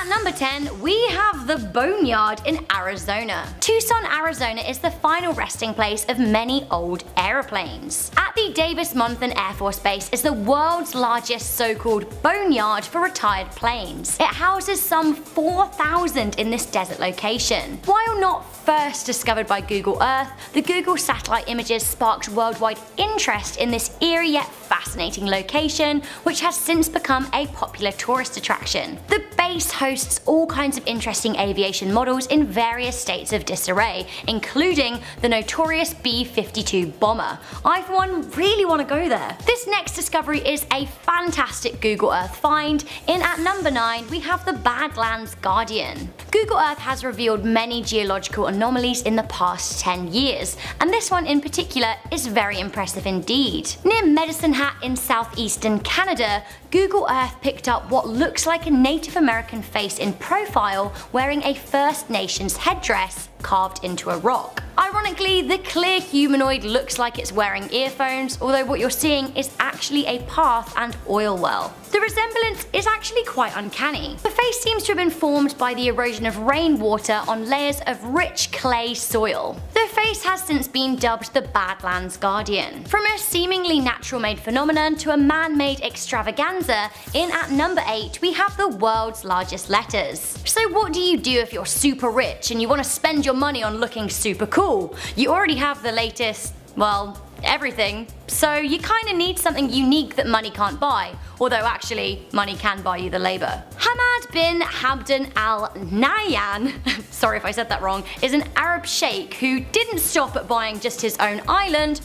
At number 10, we have the Boneyard in Arizona. Tucson, Arizona is the final resting place of many old aeroplanes. At the Davis-Monthan Air Force Base is the world's largest so-called boneyard for retired planes. It houses some 4,000 in this desert location. While not first discovered by Google Earth, the Google satellite images sparked worldwide interest in this eerie yet fascinating location, which has since become a popular tourist attraction. The base hosts all kinds of interesting aviation models in various states of disarray, including the notorious B-52 bomber. I for one really want to go there. This next discovery is a fantastic Google Earth find. In at number 9, we have the Badlands Guardian. Google Earth has revealed many geological anomalies in the past 10 years, and this one in particular is very impressive indeed. Near Medicine Hat in southeastern Canada, Google Earth picked up what looks like a Native American face in profile wearing a First Nations headdress carved into a rock. Ironically, the clear humanoid looks like it's wearing earphones, although what you're seeing is actually a path and oil well. The resemblance is actually quite uncanny. The face seems to have been formed by the erosion of rainwater on layers of rich clay soil. The face has since been dubbed the Badlands Guardian. From a seemingly natural-made phenomenon to a man-made extravaganza, in at number 8 we have the world's largest letters. So what do you do if you're super rich and you want to spend your money on looking super cool? You already have the latest, well, everything, so you kinda need something unique that money can't buy, although actually money can buy you the labor. Hamad bin Hamdan Al Nahyan, sorry if I said that wrong, is an Arab sheikh who didn't stop at buying just his own island.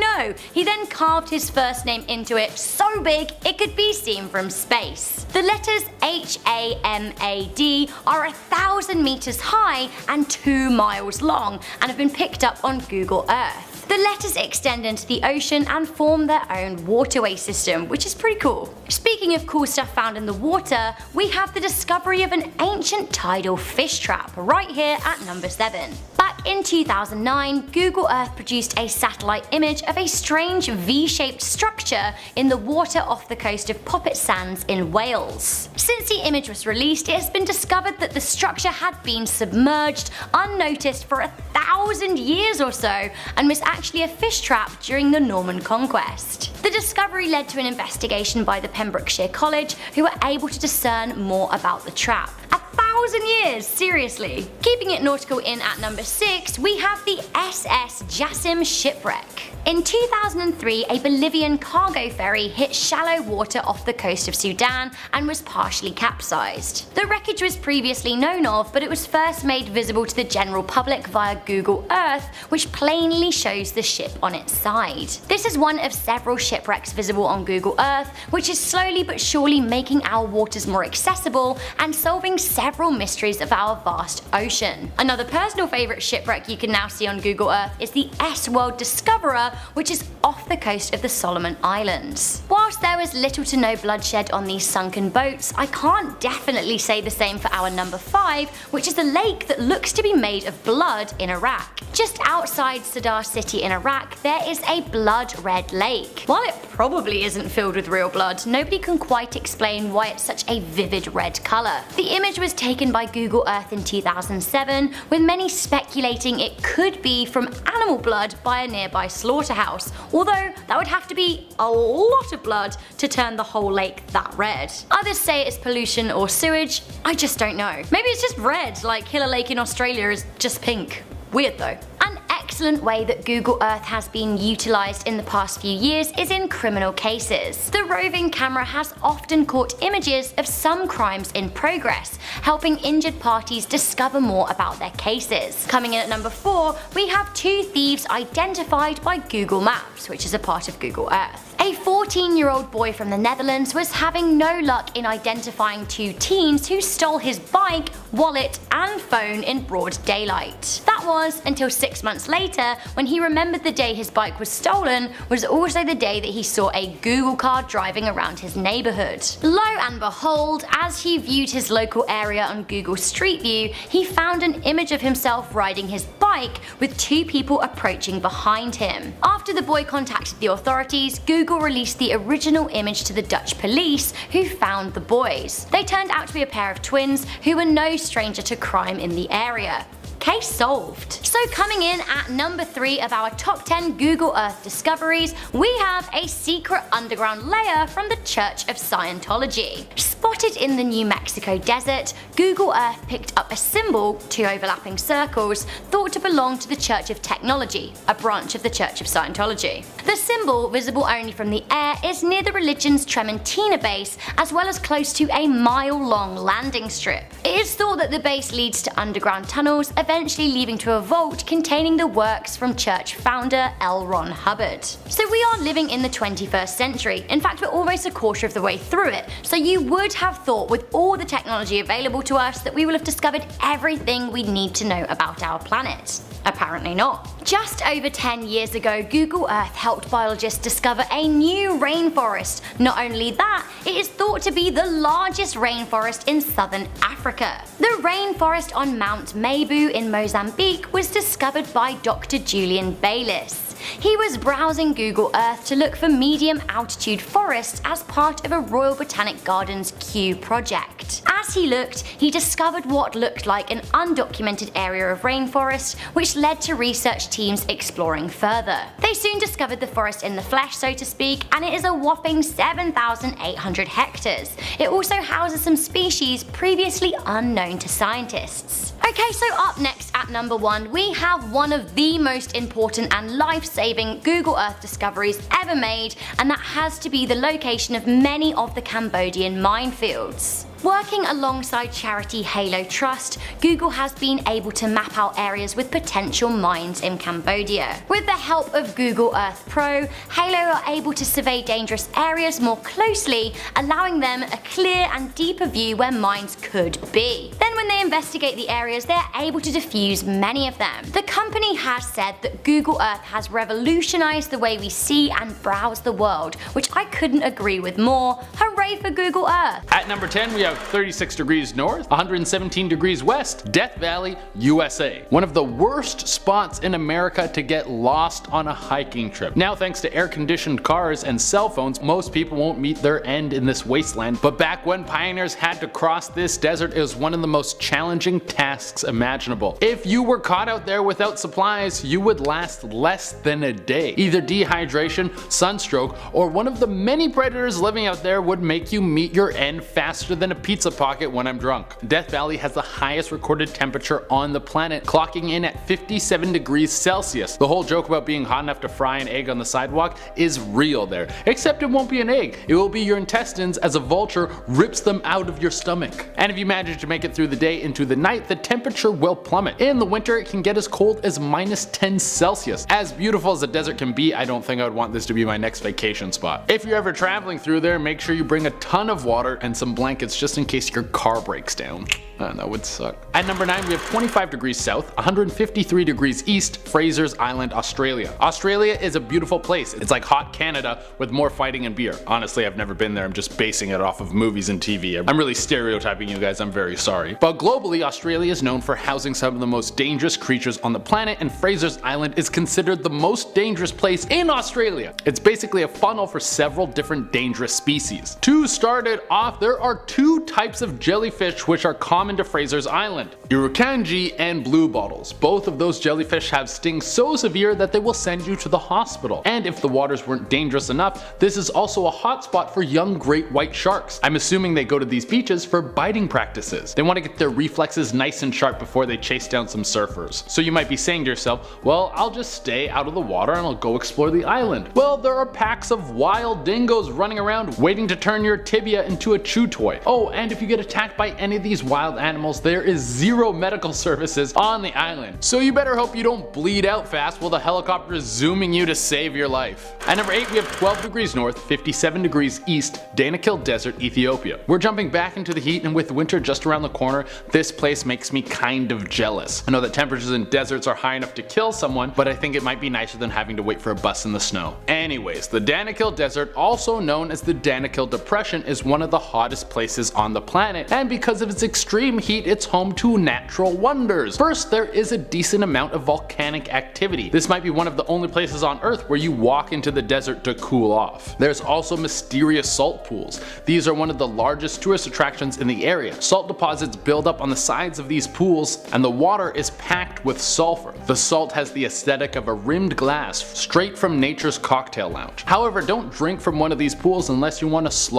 No. He then carved his first name into it so big it could be seen from space. The letters H-A-M-A-D are 1,000 meters high and 2 miles long and have been picked up on Google Earth. The letters extend into the ocean and form their own waterway system, which is pretty cool. Speaking of cool stuff found in the water, we have the discovery of an ancient tidal fish trap right here at number 7. Back in 2009, Google Earth produced a satellite image of a strange V-shaped structure in the water off the coast of Poppet Sands in Wales. Since the image was released, it has been discovered that the structure had been submerged unnoticed for 1,000 years or so and was actually a fish trap during the Norman Conquest. The discovery led to an investigation by the Pembrokeshire College, who were able to discern more about the trap. 1,000 years, seriously. Keeping it nautical, in at number 6, we have the SS Jassim shipwreck. In 2003, a Bolivian cargo ferry hit shallow water off the coast of Sudan and was partially capsized. The wreckage was previously known of, but it was first made visible to the general public via Google Earth, which plainly shows the ship on its side. This is one of several shipwrecks visible on Google Earth, which is slowly but surely making our waters more accessible and solving several mysteries of our vast ocean. Another personal favourite shipwreck you can now see on Google Earth is the S-World Discoverer, which is off the coast of the Solomon Islands. Whilst there was little to no bloodshed on these sunken boats, I can't definitely say the same for our number 5, which is a lake that looks to be made of blood in Iraq. Just outside Sadr City in Iraq, there is a blood red lake. While it probably isn't filled with real blood, nobody can quite explain why it's such a vivid red colour. The image was taken by Google Earth in 2007, with many speculating it could be from animal blood by a nearby slaughterhouse, although that would have to be a lot of blood to turn the whole lake that red. Others say it's pollution or sewage, I just don't know. Maybe it's just red, like Killer Lake in Australia is just pink. Weird though. An excellent way that Google Earth has been utilised in the past few years is in criminal cases. The roving camera has often caught images of some crimes in progress, helping injured parties discover more about their cases. Coming in at number 4, we have 2 thieves identified by Google Maps, which is a part of Google Earth. A 14-year-old boy from the Netherlands was having no luck in identifying 2 teens who stole his bike, wallet and phone in broad daylight. That was until 6 months later, when he remembered the day his bike was stolen was also the day that he saw a Google car driving around his neighbourhood. Lo and behold, as he viewed his local area on Google Street View, he found an image of himself riding his bike with 2 people approaching behind him. After the boy contacted the authorities, Google Google released the original image to the Dutch police, who found the boys. They turned out to be a pair of twins who were no stranger to crime in the area. Case solved. So coming in at number 3 of our top 10 Google Earth discoveries, we have a secret underground layer from the Church of Scientology. Spotted in the New Mexico desert, Google Earth picked up a symbol, 2 overlapping circles, thought to belong to the Church of Technology, a branch of the Church of Scientology. The symbol, visible only from the air, is near the religion's Trementina base, as well as close to a mile-long landing strip. It is thought that the base leads to underground tunnels, eventually leading to a vault containing the works from church founder L. Ron Hubbard. So we are living in the 21st century. In fact, we're almost a quarter of the way through it. So you would have thought, with all the technology available to us, that we will have discovered everything we need to know about our planet. Apparently not. Just over 10 years ago, Google Earth helped biologists discover a new rainforest. Not only that, it is thought to be the largest rainforest in southern Africa. The rainforest on Mount Mebu in Mozambique was discovered by Dr. Julian Bayliss. He was browsing Google Earth to look for medium altitude forests as part of a Royal Botanic Gardens Kew project. As he looked, he discovered what looked like an undocumented area of rainforest, which led to research teams exploring further. They soon discovered the forest in the flesh, so to speak, and it is a whopping 7,800 hectares. It also houses some species previously unknown to scientists. Okay, so up next at number 1, we have one of the most important and life-saving Google Earth discoveries ever made, and that has to be the location of many of the Cambodian minefields. Working alongside charity Halo Trust, Google has been able to map out areas with potential mines in Cambodia. With the help of Google Earth Pro, Halo are able to survey dangerous areas more closely, allowing them a clear and deeper view where mines could be. Then when they investigate the areas, they are able to defuse many of them. The company has said that Google Earth has revolutionized the way we see and browse the world, which I couldn't agree with more. Hooray for Google Earth! At number 10, we have 36 degrees north, 117 degrees west, Death Valley, USA. One of the worst spots in America to get lost on a hiking trip. Now, thanks to air-conditioned cars and cell phones, most people won't meet their end in this wasteland, but back when pioneers had to cross this desert, it was one of the most challenging tasks imaginable. If you were caught out there without supplies, you would last less than a day. Either dehydration, sunstroke, or one of the many predators living out there would make you meet your end faster than a pizza pocket when I'm drunk. Death Valley has the highest recorded temperature on the planet, clocking in at 57 degrees Celsius. The whole joke about being hot enough to fry an egg on the sidewalk is real there, except it won't be an egg, it will be your intestines as a vulture rips them out of your stomach. And if you manage to make it through the day into the night, the temperature will plummet. In the winter, it can get as cold as minus 10 Celsius. As beautiful as the desert can be, I don't think I would want this to be my next vacation spot. If you're ever traveling through there, make sure you bring a ton of water and some blankets just in case your car breaks down. That would suck. At number 9, we have 25 degrees south, 153 degrees east, Fraser's Island, Australia. Australia is a beautiful place. It's like hot Canada with more fighting and beer. Honestly, I've never been there. I'm just basing it off of movies and TV. I'm really stereotyping you guys. I'm very sorry. But globally, Australia is known for housing some of the most dangerous creatures on the planet, and Fraser's Island is considered the most dangerous place in Australia. It's basically a funnel for several different dangerous species. To start it off, there are 2 types of jellyfish which are common to Fraser's Island: Irukandji and blue bottles. Both of those jellyfish have stings so severe that they will send you to the hospital. And if the waters weren't dangerous enough, this is also a hotspot for young great white sharks. I'm assuming they go to these beaches for biting practices. They want to get their reflexes nice and sharp before they chase down some surfers. So you might be saying to yourself, well, I'll just stay out of the water and I'll go explore the island. Well, there are packs of wild dingoes running around waiting to turn your tibia into a chew toy. Oh, and if you get attacked by any of these wild animals, there is zero medical services on the island. So you better hope you don't bleed out fast while the helicopter is zooming you to save your life. At number 8, we have 12 degrees north, 57 degrees east, Danakil Desert, Ethiopia. We're jumping back into the heat, and with winter just around the corner, this place makes me kind of jealous. I know that temperatures in deserts are high enough to kill someone, but I think it might be nicer than having to wait for a bus in the snow. Anyways, the Danakil Desert, also known as the Danakil Depression, Depression is one of the hottest places on the planet, and because of its extreme heat, it's home to natural wonders. First, there is a decent amount of volcanic activity. This might be one of the only places on Earth where you walk into the desert to cool off. There's also mysterious salt pools. These are one of the largest tourist attractions in the area. Salt deposits build up on the sides of these pools, and the water is packed with sulfur. The salt has the aesthetic of a rimmed glass straight from nature's cocktail lounge. However, don't drink from one of these pools unless you want a slow,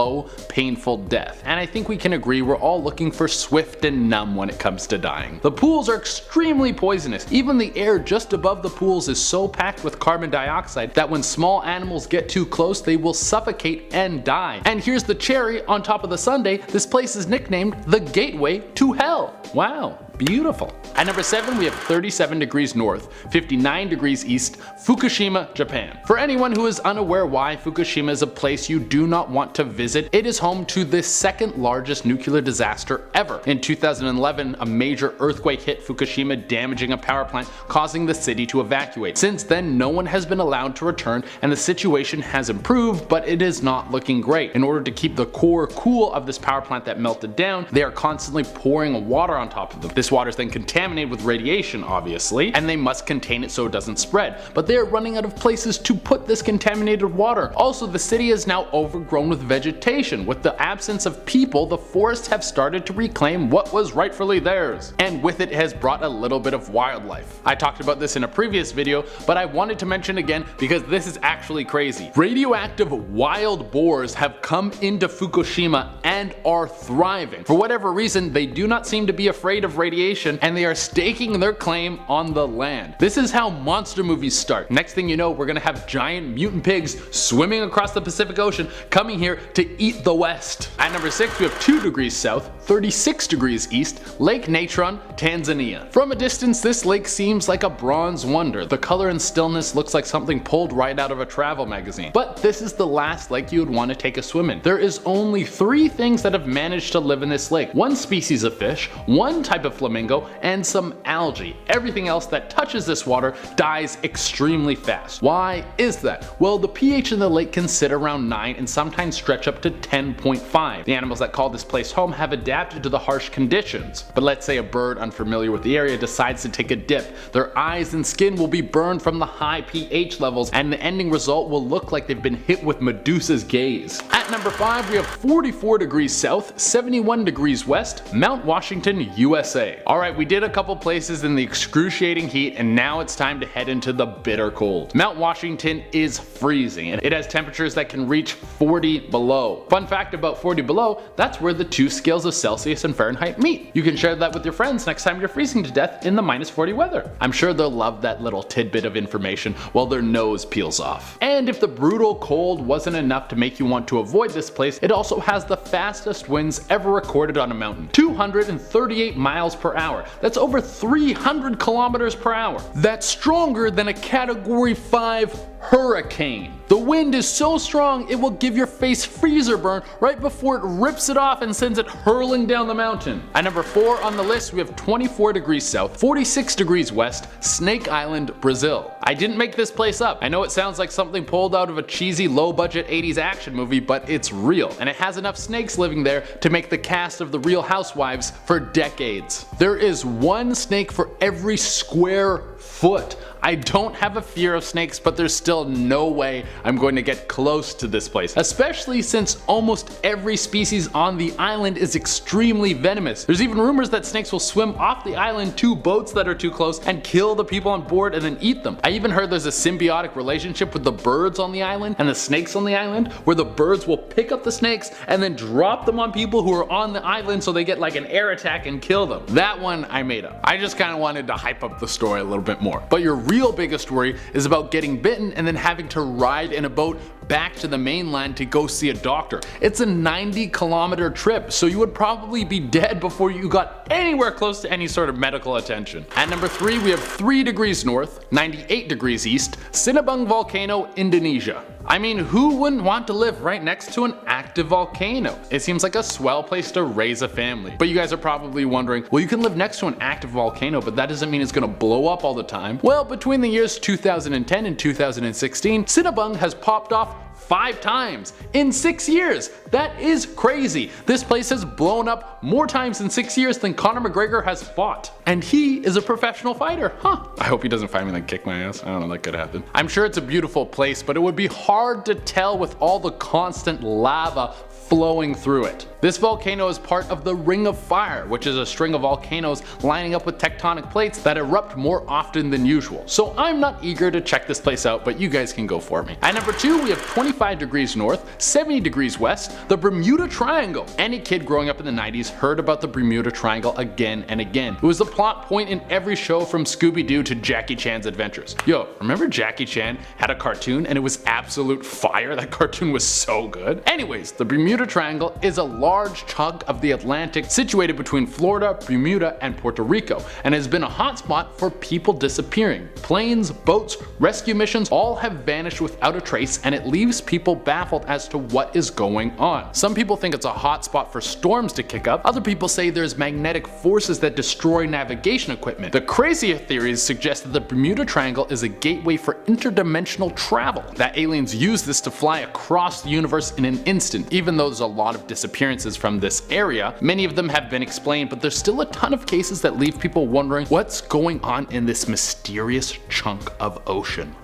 painful death. And I think we can agree we're all looking for swift and numb when it comes to dying. The pools are extremely poisonous. Even the air just above the pools is so packed with carbon dioxide that when small animals get too close, they will suffocate and die. And here's the cherry on top of the sundae, this place is nicknamed the Gateway to Hell. Wow. Beautiful. At number 7, we have 37 degrees north, 59 degrees east, Fukushima, Japan. For anyone who is unaware why Fukushima is a place you do not want to visit, it is home to the second largest nuclear disaster ever. In 2011, a major earthquake hit Fukushima, damaging a power plant, causing the city to evacuate. Since then, no one has been allowed to return, and the situation has improved, but it is not looking great. In order to keep the core cool of this power plant that melted down, they are constantly pouring water on top of them. This water is then contaminated with radiation, obviously, and they must contain it so it doesn't spread. But they are running out of places to put this contaminated water. Also, the city is now overgrown with vegetation. With the absence of people, the forests have started to reclaim what was rightfully theirs. And with it has brought a little bit of wildlife. I talked about this in a previous video, but I wanted to mention again because this is actually crazy. Radioactive wild boars have come into Fukushima and are thriving. For whatever reason, they do not seem to be afraid of radiation, and they are staking their claim on the land. This is how monster movies start. Next thing you know, we're gonna have giant mutant pigs swimming across the Pacific Ocean, coming here to eat the West. At number 6, we have 2 degrees south, 36 degrees east, Lake Natron, Tanzania. From a distance, this lake seems like a bronze wonder. The color and stillness looks like something pulled right out of a travel magazine. But this is the last lake you would want to take a swim in. There is only 3 things that have managed to live in this lake. 1 species of fish, 1 type of flamingo, and some algae. Everything else that touches this water dies extremely fast. Why is that? Well, the pH in the lake can sit around 9 and sometimes stretch up to 10.5. The animals that call this place home have adapted to the harsh conditions. But let's say a bird unfamiliar with the area decides to take a dip. Their eyes and skin will be burned from the high pH levels, and the ending result will look like they've been hit with Medusa's gaze. At number 5, we have 44 degrees south, 71 degrees west, Mount Washington, USA. Alright, we did a couple places in the excruciating heat, and now it's time to head into the bitter cold. Mount Washington is freezing, and it has temperatures that can reach 40 below. Fun fact about 40 below, that's where the 2 scales of Celsius and Fahrenheit meet. You can share that with your friends next time you're freezing to death in the -40 weather. I'm sure they'll love that little tidbit of information while their nose peels off. And if the brutal cold wasn't enough to make you want to avoid this place, it also has the fastest winds ever recorded on a mountain. 238 miles per hour. That's over 300 kilometers per hour. That's stronger than a Category 5 hurricane. The wind is so strong it will give your face freezer burn right before it rips it off and sends it hurling down the mountain. At number 4 on the list, we have 24 degrees south, 46 degrees west, Snake Island, Brazil. I didn't make this place up. I know it sounds like something pulled out of a cheesy low-budget 80s action movie, but it's real, and it has enough snakes living there to make the cast of The Real Housewives for decades. There is 1 snake for every square foot. I don't have a fear of snakes, but there's still no way I'm going to get close to this place, especially since almost every species on the island is extremely venomous. There's even rumors that snakes will swim off the island to boats that are too close and kill the people on board and then eat them. I even heard there's a symbiotic relationship with the birds on the island and the snakes on the island, where the birds will pick up the snakes and then drop them on people who are on the island so they get like an air attack and kill them. That one I made up. I just kind of wanted to hype up the story a little bit more. But your real biggest worry is about getting bitten and then having to ride in a boat back to the mainland to go see a doctor. It's a 90-kilometer trip, so you would probably be dead before you got anywhere close to any sort of medical attention. At number 3, we have 3 degrees north, 98 degrees east, Sinabung Volcano, Indonesia. I mean, who wouldn't want to live right next to an active volcano? It seems like a swell place to raise a family. But you guys are probably wondering, well, you can live next to an active volcano, but that doesn't mean it's gonna blow up all the time. Well, between the years 2010 and 2016, Sinabung has popped off 5 times in 6 years. That is crazy. This place has blown up more times in 6 years than Conor McGregor has fought. And he is a professional fighter. I hope he doesn't find me and kick my ass. I don't know, that could happen. I'm sure it's a beautiful place, but it would be hard to tell with all the constant lava flowing through it. This volcano is part of the Ring of Fire, which is a string of volcanoes lining up with tectonic plates that erupt more often than usual. So I'm not eager to check this place out, but you guys can go for me. At number 2, we have 25 degrees north, 70 degrees west, the Bermuda Triangle. Any kid growing up in the 90s heard about the Bermuda Triangle again and again. It was the plot point in every show from Scooby-Doo to Jackie Chan's Adventures. Yo, remember Jackie Chan had a cartoon and it was absolute fire? That cartoon was so good. Anyways, the Bermuda Triangle is a large chunk of the Atlantic situated between Florida, Bermuda, and Puerto Rico, and has been a hotspot for people disappearing. Planes, boats, rescue missions all have vanished without a trace, and it leaves people baffled as to what is going on. Some people think it's a hotspot for storms to kick up, other people say there's magnetic forces that destroy navigation equipment. The crazier theories suggest that the Bermuda Triangle is a gateway for interdimensional travel, that aliens use this to fly across the universe in an instant. Even though there's a lot of disappearances from this area, many of them have been explained, but there's still a ton of cases that leave people wondering what's going on in this mysterious chunk of ocean.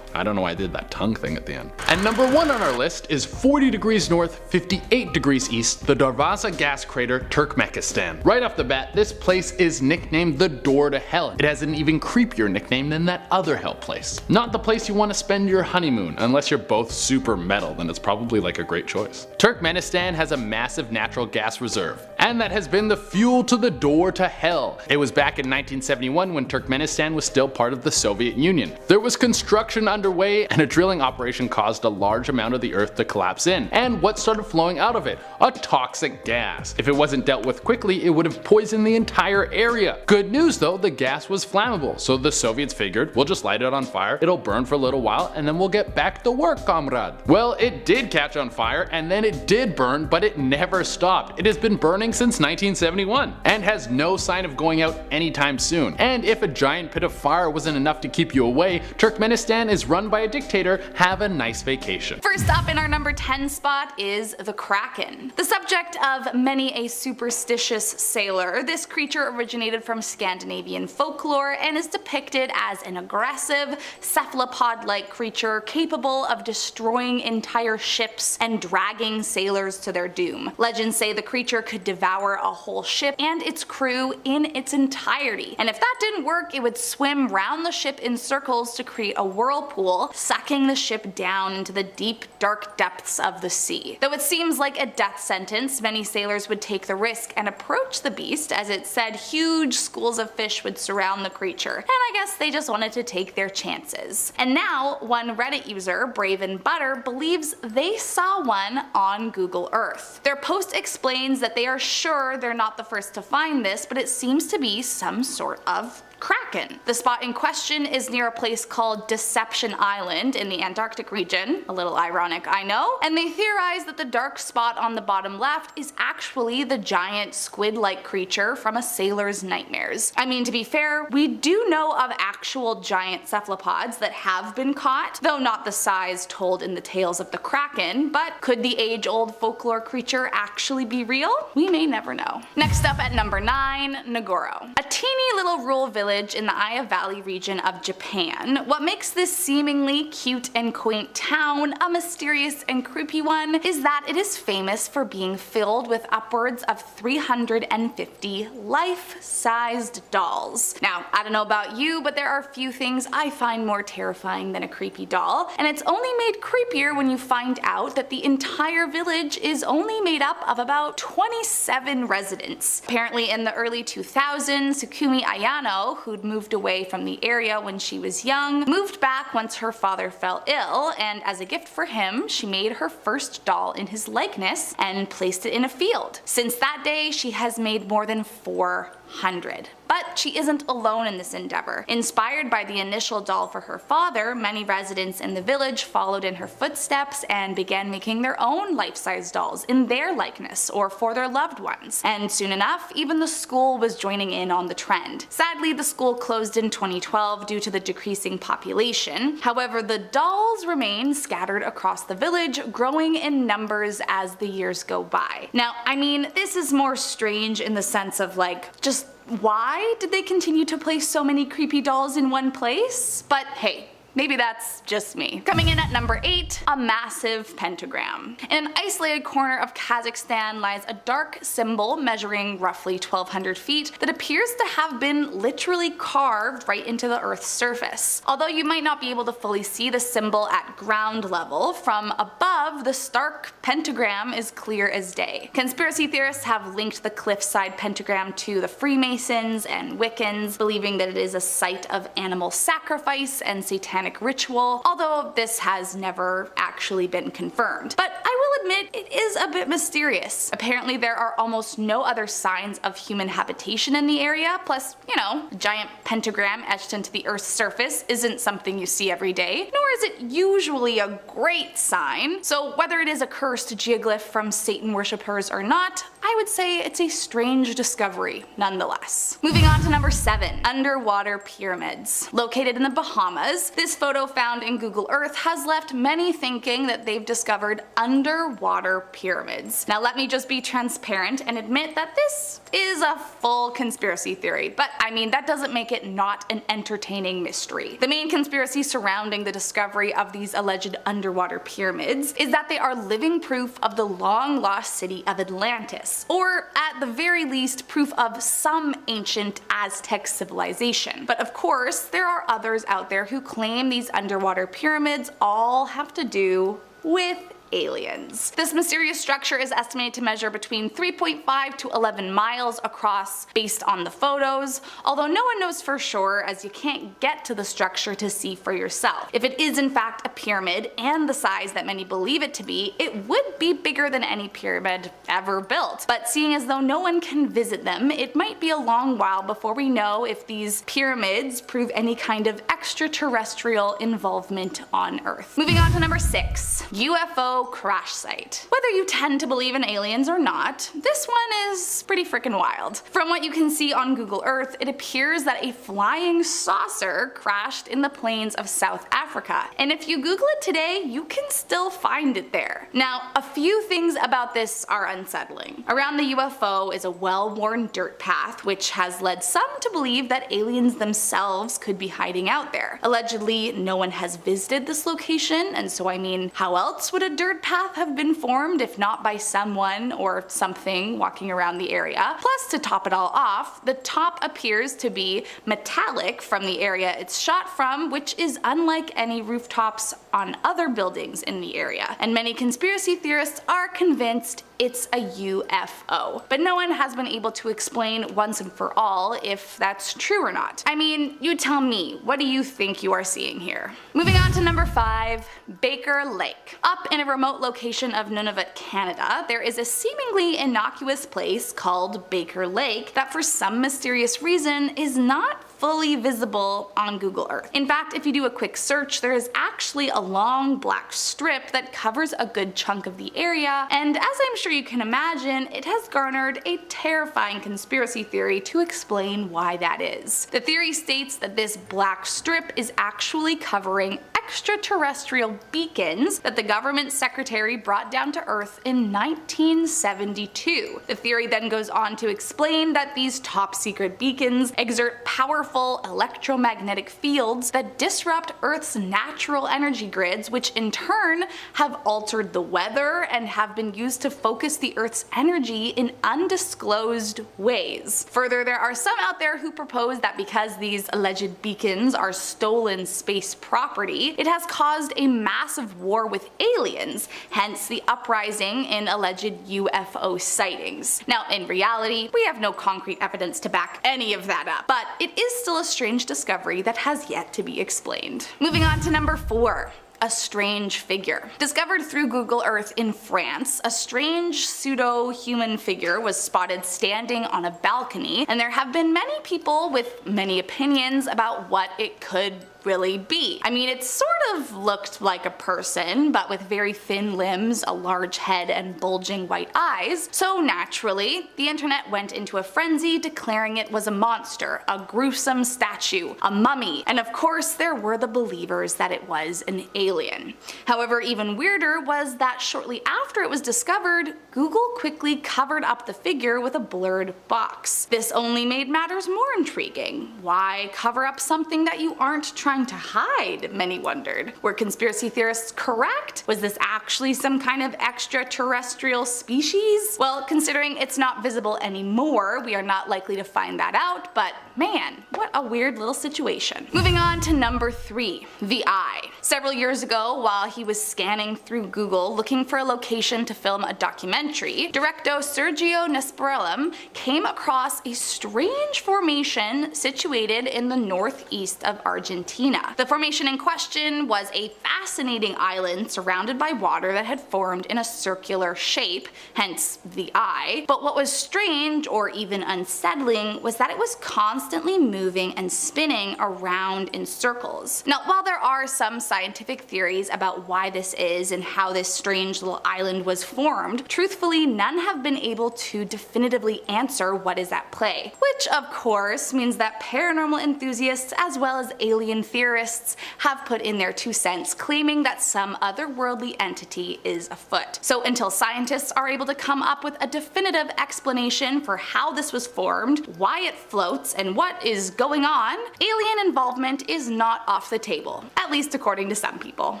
I don't know why I did that tongue thing at the end. And number 1 on our list is 40 degrees north, 58 degrees east, the Darvaza gas crater, Turkmenistan. Right off the bat, this place is nicknamed the door to hell. It has an even creepier nickname than that other hell place. Not the place you want to spend your honeymoon, unless you're both super metal, then it's probably like a great choice. Turkmenistan has a massive natural gas reserve, and that has been the fuel to the door to hell. It was back in 1971 when Turkmenistan was still part of the Soviet Union. There was construction underway, and a drilling operation caused a large amount of the earth to collapse in. And what started flowing out of it? A toxic gas. If it wasn't dealt with quickly, it would have poisoned the entire area. Good news though, the gas was flammable, so the Soviets figured, we'll just light it on fire, it'll burn for a little while, and then we'll get back to work, comrade. Well, it did catch on fire, and then it did burn, but it never stopped. It has been burning since 1971, and has no sign of going out anytime soon. And if a giant pit of fire wasn't enough to keep you away, Turkmenistan is run by a dictator. Have a nice vacation. First up in our number 10 spot is the Kraken. The subject of many a superstitious sailor, this creature originated from Scandinavian folklore and is depicted as an aggressive, cephalopod-like creature capable of destroying entire ships and dragging sailors to their doom. Legends say the creature could devour a whole ship and its crew in its entirety, and if that didn't work, it would swim round the ship in circles to create a whirlpool, sucking the ship down into the deep, dark depths of the sea. Though it seems like a death sentence, many sailors would take the risk and approach the beast, as it said huge schools of fish would surround the creature, and I guess they just wanted to take their chances. And now, one Reddit user, Brave and Butter, believes they saw one on Google Earth. Their post explains that they are sure they're not the first to find this, but it seems to be some sort of Kraken. The spot in question is near a place called Deception Island in the Antarctic region. A little ironic, I know. And they theorize that the dark spot on the bottom left is actually the giant squid-like creature from a sailor's nightmares. I mean, to be fair, we do know of actual giant cephalopods that have been caught, though not the size told in the tales of the Kraken, but could the age-old folklore creature actually be real? We may never know. Next up at number 9, Nagoro. A teeny little rural village in the Aya Valley region of Japan. What makes this seemingly cute and quaint town a mysterious and creepy one is that it is famous for being filled with upwards of 350 life-sized dolls. Now, I don't know about you, but there are few things I find more terrifying than a creepy doll, and it's only made creepier when you find out that the entire village is only made up of about 27 residents. Apparently in the early 2000s, Sukumi Ayano, who'd moved away from the area when she was young, moved back once her father fell ill, and as a gift for him, she made her first doll in his likeness and placed it in a field. Since that day, she has made more than 400. But she isn't alone in this endeavor. Inspired by the initial doll for her father, many residents in the village followed in her footsteps and began making their own life-size dolls in their likeness or for their loved ones. And soon enough, even the school was joining in on the trend. Sadly, the school closed in 2012 due to the decreasing population. However, the dolls remain scattered across the village, growing in numbers as the years go by. Now, I mean, this is more strange in the sense of like, just why did they continue to place so many creepy dolls in one place? But hey, maybe that's just me. Coming in at number 8, a massive pentagram. In an isolated corner of Kazakhstan lies a dark symbol measuring roughly 1,200 feet that appears to have been literally carved right into the Earth's surface. Although you might not be able to fully see the symbol at ground level, from above the stark pentagram is clear as day. Conspiracy theorists have linked the cliffside pentagram to the Freemasons and Wiccans, believing that it is a site of animal sacrifice and satanic ritual, although this has never actually been confirmed. But I will admit it is a bit mysterious. Apparently there are almost no other signs of human habitation in the area, plus, you know, a giant pentagram etched into the Earth's surface isn't something you see every day, nor is it usually a great sign. So whether it is a cursed geoglyph from Satan worshippers or not, I would say it's a strange discovery nonetheless. Moving on to number 7, underwater pyramids. Located in the Bahamas, this photo found in Google Earth has left many thinking that they've discovered underwater pyramids. Now let me just be transparent and admit that this is a full conspiracy theory, but I mean that doesn't make it not an entertaining mystery. The main conspiracy surrounding the discovery of these alleged underwater pyramids is that they are living proof of the long lost city of Atlantis, or at the very least proof of some ancient Aztec civilization. But of course there are others out there who claim these underwater pyramids all have to do with aliens. This mysterious structure is estimated to measure between 3.5 to 11 miles across based on the photos, although no one knows for sure as you can't get to the structure to see for yourself. If it is in fact a pyramid and the size that many believe it to be, it would be bigger than any pyramid ever built. But seeing as though no one can visit them, it might be a long while before we know if these pyramids prove any kind of extraterrestrial involvement on Earth. Moving on to number 6, UFO crash site. Whether you tend to believe in aliens or not, this one is pretty freaking wild. From what you can see on Google Earth, it appears that a flying saucer crashed in the plains of South Africa, and if you Google it today, you can still find it there. Now, a few things about this are unsettling. Around the UFO is a well-worn dirt path, which has led some to believe that aliens themselves could be hiding out there. Allegedly, no one has visited this location, and so I mean, how else would a dirt path have been formed if not by someone or something walking around the area? Plus, to top it all off, the top appears to be metallic from the area it's shot from, which is unlike any rooftops on other buildings in the area. And many conspiracy theorists are convinced it's a UFO. But no one has been able to explain once and for all if that's true or not. I mean, you tell me, what do you think you are seeing here? Moving on to number 5, Baker Lake. Up in a remote location of Nunavut, Canada, there is a seemingly innocuous place called Baker Lake that for some mysterious reason is not fully visible on Google Earth. In fact, if you do a quick search, there is actually a long black strip that covers a good chunk of the area, and as I'm sure you can imagine, it has garnered a terrifying conspiracy theory to explain why that is. The theory states that this black strip is actually covering extraterrestrial beacons that the government secretary brought down to Earth in 1972. The theory then goes on to explain that these top secret beacons exert powerful electromagnetic fields that disrupt Earth's natural energy grids, which in turn have altered the weather and have been used to focus the Earth's energy in undisclosed ways. Further, there are some out there who propose that because these alleged beacons are stolen space property, it has caused a massive war with aliens, hence the uprising in alleged UFO sightings. Now, in reality, we have no concrete evidence to back any of that up, but it is still a strange discovery that has yet to be explained. Moving on to number 4. a strange figure. Discovered through Google Earth in France, a strange pseudo-human figure was spotted standing on a balcony, and there have been many people with many opinions about what it could really be. I mean, it sort of looked like a person, but with very thin limbs, a large head, and bulging white eyes, so naturally, the internet went into a frenzy declaring it was a monster, a gruesome statue, a mummy, and of course there were the believers that it was an alien. However, even weirder was that shortly after it was discovered, Google quickly covered up the figure with a blurred box. This only made matters more intriguing. Why cover up something that you aren't trying to hide, many wondered. Were conspiracy theorists correct? Was this actually some kind of extraterrestrial species? Well, considering it's not visible anymore, we are not likely to find that out, but man, what a weird little situation. Moving on to number 3, the eye. Several years ago, while he was scanning through Google looking for a location to film a documentary, director Sergio Nesperellum came across a strange formation situated in the northeast of Argentina. The formation in question was a fascinating island surrounded by water that had formed in a circular shape, hence the eye. But what was strange, or even unsettling, was that it was constantly moving and spinning around in circles. Now, while there are some scientific theories about why this is and how this strange little island was formed, truthfully none have been able to definitively answer what is at play. Which of course means that paranormal enthusiasts as well as alien theorists have put in their 2 cents claiming that some otherworldly entity is afoot. So until scientists are able to come up with a definitive explanation for how this was formed, why it floats, and what is going on, alien involvement is not off the table, at least according to some people.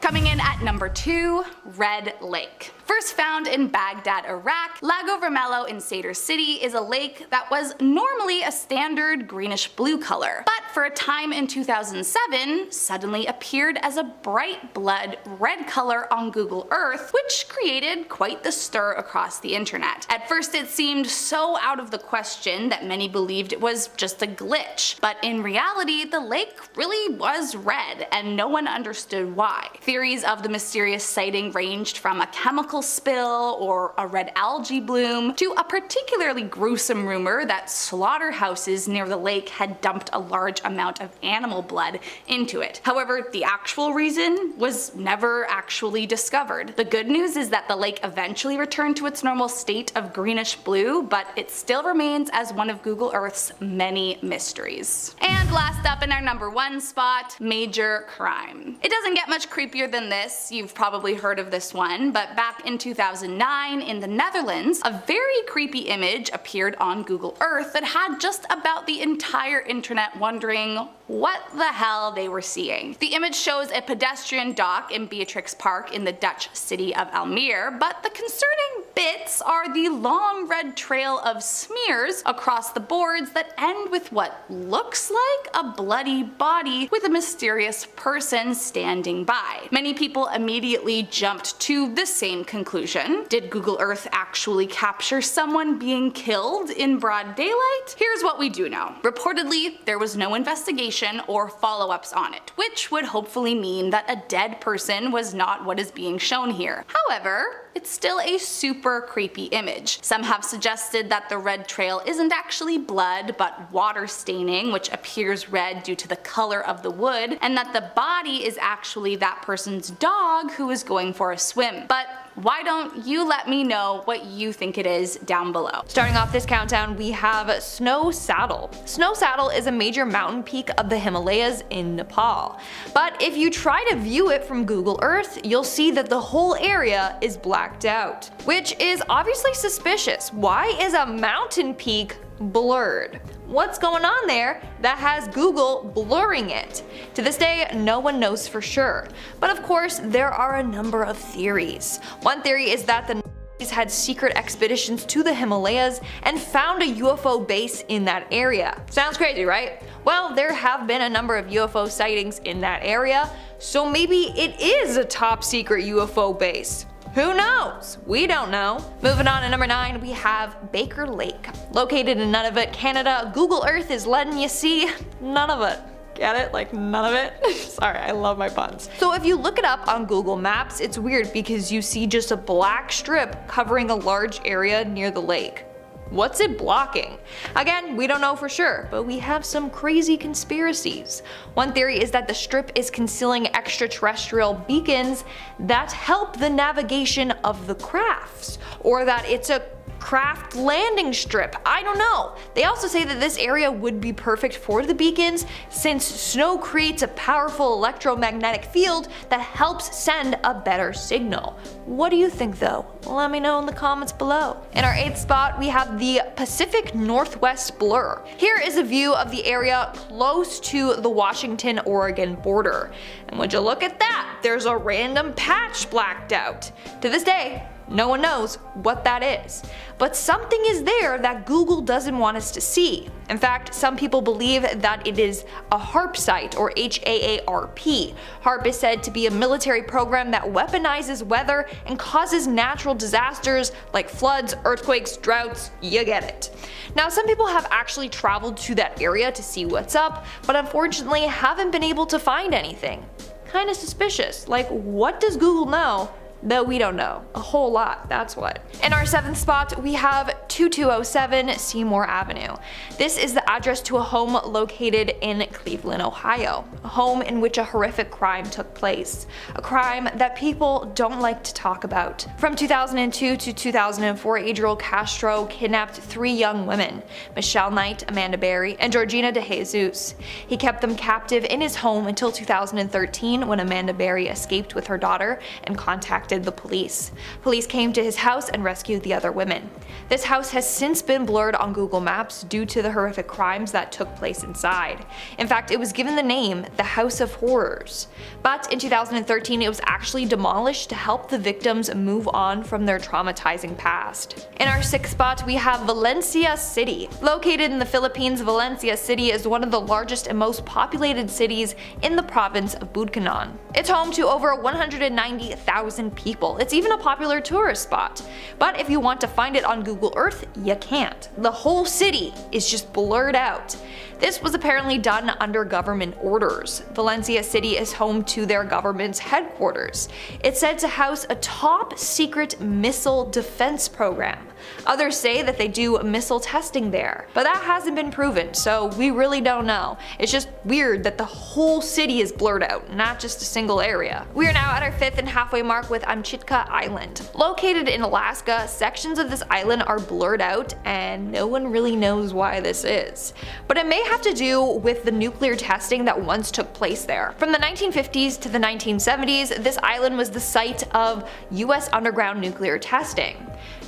Coming in at number 2, Red Lake. First found in Baghdad, Iraq, Lago Vermelho in Sadr City is a lake that was normally a standard greenish blue color, but for a time in 2007 suddenly appeared as a bright blood red color on Google Earth, which created quite the stir across the internet. At first it seemed so out of the question that many believed it was just a glitch, but in reality the lake really was red and no one understood why. Theories of the mysterious sighting ranged from a chemical spill or a red algae bloom to a particularly gruesome rumor that slaughterhouses near the lake had dumped a large amount of animal blood into it. However, the actual reason was never actually discovered. The good news is that the lake eventually returned to its normal state of greenish blue, but it still remains as one of Google Earth's many mysteries. And last up in our number 1 spot, major crime. It doesn't get much creepier than this, you've probably heard of this one, but back in 2009 in the Netherlands, a very creepy image appeared on Google Earth that had just about the entire internet wondering what the hell they were seeing. The image shows a pedestrian dock in Beatrix Park in the Dutch city of Almere, but the concerning bits are the long red trail of smears across the boards that end with what looks like a bloody body with a mysterious person standing by. Many people immediately jumped to the same conclusion. Did Google Earth actually capture someone being killed in broad daylight? Here's what we do know. Reportedly, there was no investigation or follow-ups on it, which would hopefully mean that a dead person was not what is being shown here. However, it's still a super creepy image. Some have suggested that the red trail isn't actually blood, but water staining, which appears red due to the color of the wood, and that the body is actually that person's dog who is going for a swim. But why don't you let me know what you think it is down below. Starting off this countdown, we have Snow Saddle. Snow Saddle is a major mountain peak of the Himalayas in Nepal. But if you try to view it from Google Earth, you'll see that the whole area is blacked out, which is obviously suspicious. Why is a mountain peak blurred? What's going on there that has Google blurring it? To this day, no one knows for sure. But of course, there are a number of theories. One theory is that the Nazis had secret expeditions to the Himalayas and found a UFO base in that area. Sounds crazy, right? Well, there have been a number of UFO sightings in that area, so maybe it is a top secret UFO base. Who knows? We don't know. Moving on to number 9, we have Baker Lake. Located in Nunavut, Canada, Google Earth is letting you see none of it. Get it? Like none of it? Sorry, I love my puns. So if you look it up on Google Maps, it's weird because you see just a black strip covering a large area near the lake. What's it blocking? Again, we don't know for sure, but we have some crazy conspiracies. One theory is that the strip is concealing extraterrestrial beacons that help the navigation of the crafts, or that it's a craft landing strip. I don't know. They also say that this area would be perfect for the beacons since snow creates a powerful electromagnetic field that helps send a better signal. What do you think though? Let me know in the comments below. In our 8th spot, we have the Pacific Northwest Blur. Here is a view of the area close to the Washington-Oregon border. And would you look at that? There's a random patch blacked out. To this day, no one knows what that is. But something is there that Google doesn't want us to see. In fact, some people believe that it is a HAARP site, or HAARP. HAARP is said to be a military program that weaponizes weather and causes natural disasters like floods, earthquakes, droughts, you get it. Now, some people have actually traveled to that area to see what's up, but unfortunately haven't been able to find anything. Kinda suspicious. Like, what does Google know that we don't know? A whole lot, that's what. In our 7th spot, we have 2207 Seymour Avenue. This is the address to a home located in Cleveland, Ohio. A home in which a horrific crime took place. A crime that people don't like to talk about. From 2002 to 2004, Adriel Castro kidnapped 3 young women, Michelle Knight, Amanda Berry, and Georgina De Jesus. He kept them captive in his home until 2013 when Amanda Berry escaped with her daughter and contacted the police. Police came to his house and rescued the other women. This house has since been blurred on Google Maps due to the horrific crimes that took place inside. In fact, it was given the name the House of Horrors. But in 2013, it was actually demolished to help the victims move on from their traumatizing past. In our 6th spot, we have Valencia City. Located in the Philippines, Valencia City is one of the largest and most populated cities in the province of Bukidnon. It's home to over 190,000 people. It's even a popular tourist spot. But if you want to find it on Google Earth, you can't. The whole city is just blurred out. This was apparently done under government orders. Valencia City is home to their government's headquarters. It's said to house a top secret missile defense program. Others say that they do missile testing there, but that hasn't been proven, so we really don't know. It's just weird that the whole city is blurred out, not just a single area. We are now at our 5th and halfway mark with Amchitka Island. Located in Alaska, sections of this island are blurred out and no one really knows why this is. But it may have to do with the nuclear testing that once took place there. From the 1950s to the 1970s, this island was the site of US underground nuclear testing.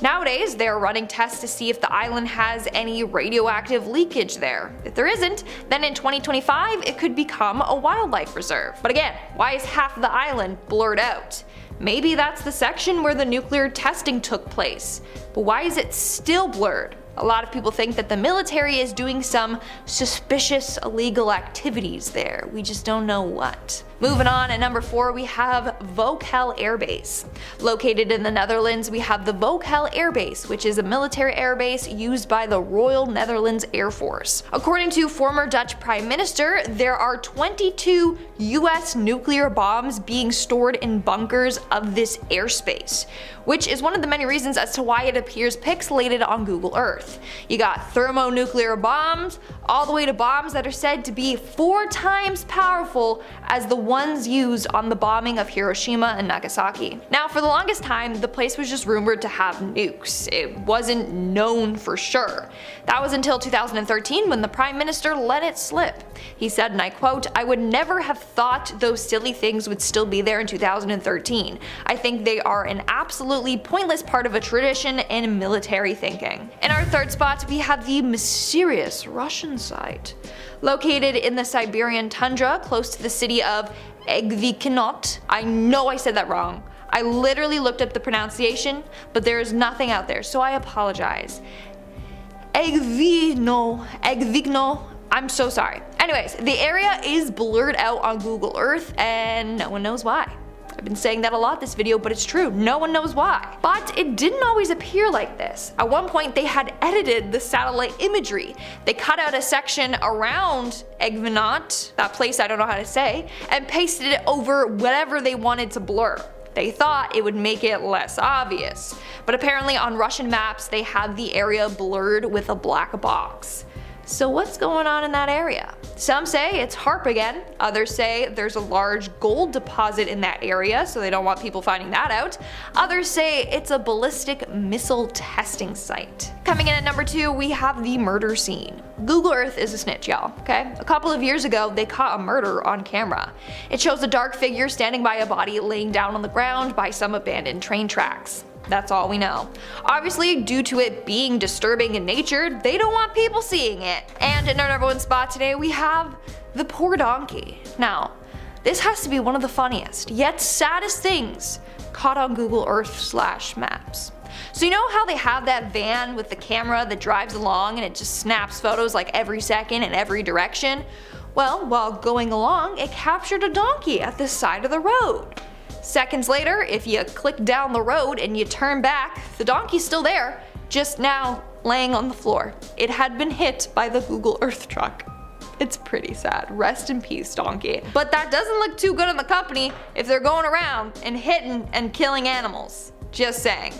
Nowadays, they are running tests to see if the island has any radioactive leakage there. If there isn't, then in 2025 it could become a wildlife reserve. But again, why is half of the island blurred out? Maybe that's the section where the nuclear testing took place. But why is it still blurred? A lot of people think that the military is doing some suspicious illegal activities there. We just don't know what. Moving on, at number 4 we have Vokel Air Base. Located in the Netherlands, we have the Vokel Air Base, which is a military air base used by the Royal Netherlands Air Force. According to former Dutch Prime Minister, there are 22 US nuclear bombs being stored in bunkers of this airspace, which is one of the many reasons as to why it appears pixelated on Google Earth. You got thermonuclear bombs, all the way to bombs that are said to be 4 times powerful as the ones used on the bombing of Hiroshima and Nagasaki. Now, for the longest time, the place was just rumored to have nukes. It wasn't known for sure. That was until 2013 when the Prime Minister let it slip. He said, and I quote, "I would never have thought those silly things would still be there in 2013. I think they are an absolutely pointless part of a tradition and military thinking." In our 3rd spot, we have the mysterious Russian site. Located in the Siberian tundra close to the city of Egvikinot. I know I said that wrong. I literally looked up the pronunciation, but there is nothing out there, so I apologize. Egvigno, I'm so sorry. Anyways, the area is blurred out on Google Earth and no one knows why. I've been saying that a lot this video, but it's true, no one knows why. But it didn't always appear like this. At one point they had edited the satellite imagery. They cut out a section around Egvenot, that place I don't know how to say, and pasted it over whatever they wanted to blur. They thought it would make it less obvious. But apparently on Russian maps they have the area blurred with a black box. So what's going on in that area? Some say it's HARP again, others say there's a large gold deposit in that area, so they don't want people finding that out. Others say it's a ballistic missile testing site. Coming in at number 2, we have the murder scene. Google Earth is a snitch, y'all, okay? A couple of years ago, they caught a murder on camera. It shows a dark figure standing by a body laying down on the ground by some abandoned train tracks. That's all we know. Obviously, due to it being disturbing in nature, they don't want people seeing it. And in our number 1 spot today, we have the poor donkey. Now, this has to be one of the funniest, yet saddest things caught on Google Earth/Maps. So you know how they have that van with the camera that drives along and it just snaps photos like every second in every direction? Well, while going along, it captured a donkey at the side of the road. Seconds later, if you click down the road and you turn back, the donkey's still there, just now laying on the floor. It had been hit by the Google Earth truck. It's pretty sad. Rest in peace, donkey. But that doesn't look too good on the company if they're going around and hitting and killing animals. Just saying.